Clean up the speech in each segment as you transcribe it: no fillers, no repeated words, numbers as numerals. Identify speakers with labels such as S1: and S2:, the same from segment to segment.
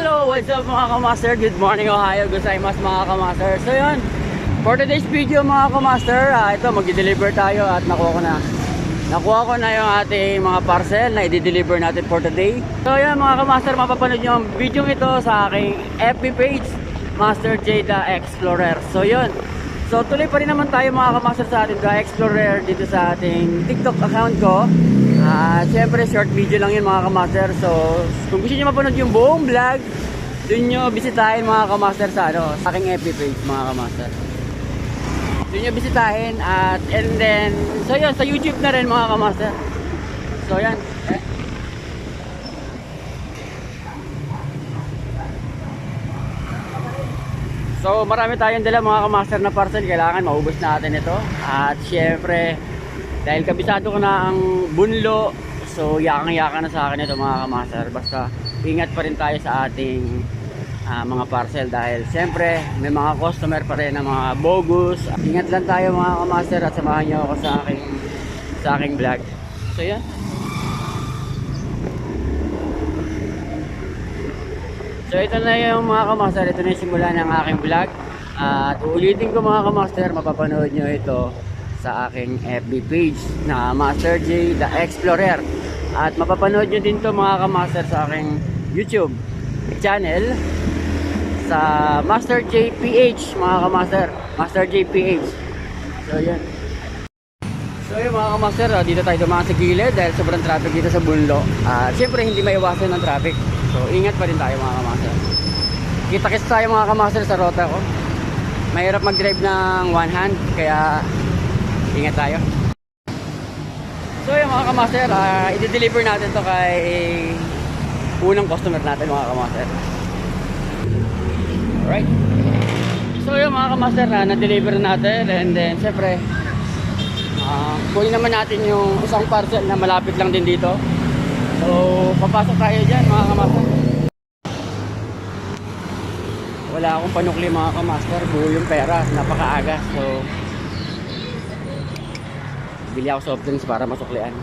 S1: Hello, what's up mga kamaster? Good morning Ohio, gozaimasu mga kamaster. So yun, for today's video mga kamaster, ito magdi-deliver tayo at nakuha ko na yung ating mga parcel na i-deliver natin for today. So yun mga kamaster, mapapanood nyo ang video ito sa aking FB page, Master J The Explorer. So yun, so tuloy pa rin naman tayo mga kamaster sa ating The Explorer dito sa ating TikTok account ko. Siyempre short video lang yun mga kamaster. So kung gusto nyo mapanood yung buong vlog, dun nyo bisitahin mga kamaster sa aking FB page mga kamaster. Dun nyo bisitahin and then so yun, sa YouTube na rin mga kamaster. So yan So marami tayong dala mga kamaster na parcel. Kailangan maubos natin ito. At syempre dahil kabisado ko na ang bunlo, so yakang-yaka na sa akin ito mga kamaster. Basta ingat pa rin tayo sa ating mga parcel dahil siyempre may mga customer pa rin na mga bogus. Ingat lang tayo mga kamaster at samahan nyo ako sa aking vlog. So yan. So ito na yung mga kamaster, ito na yung simula ng aking vlog. At uulitin ko mga kamaster, mapapanood nyo ito sa aking FB page na Master J The Explorer. At mapapanood nyo din to mga kamaster sa aking YouTube channel sa Master J PH mga kamaster, Master J PH. So yun. So yun mga kamaster, dito tayo dumaan sa gilid dahil sobrang traffic dito sa Bunlo. Siyempre hindi maiwasan ng traffic. So ingat pa rin tayo mga kamaster. Kita-kits tayo mga kamaster sa rota ko. Mahirap mag-drive ng one hand kaya ingat tayo. So yung mga kamaster, i-deliver natin to kay unang customer natin mga kamaster. Alright. So yung mga kamaster, na-deliver natin and then syempre kunin naman natin yung isang parcel na malapit lang din dito. So papasok tayo dyan mga kamaster. Wala akong panukli mga kamaster, buo yung pera, napakaaga. So bili ako soft drinks para masuklian.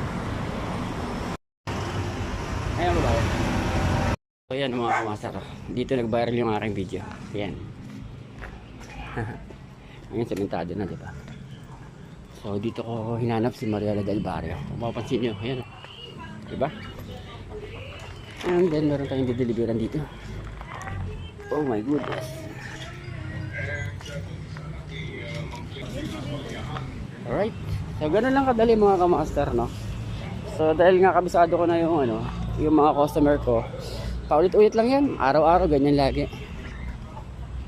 S1: Ayan ba? So yan mga kamaster, dito nag-viral yung aking video. Ayan. Ngayon sementado na diba? So dito ko hinanap si Mariela Del Barrio. Kung mapapansin nyo, ayan. Diba? And then meron tayong dideliveran dito. Oh my goodness. Alright. So ganun lang kadali mga kamaster, no? So dahil nga kabisado ko na yung yung mga customer ko, paulit-ulit lang yan, araw-araw ganyan lagi.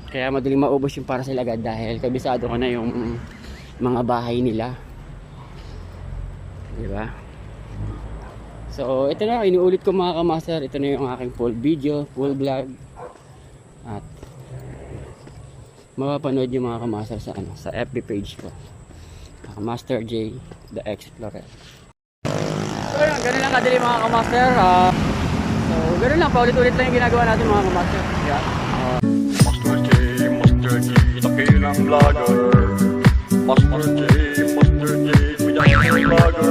S1: Kaya madaling maubos yung parcel agad dahil kabisado ko na yung mga bahay nila. Diba? So ito na, inuulit ko mga kamaster, ito na yung aking full video, full vlog. At mapapanood yung mga kamaster sa FB page ko, Master J The Explorer. So yun, ganun lang kadali mga kamaster. So ganun lang, paulit-ulit lang yung ginagawa natin mga kamaster. Yeah.
S2: Master J, dakilang vlogger. Master J, we are vlogger.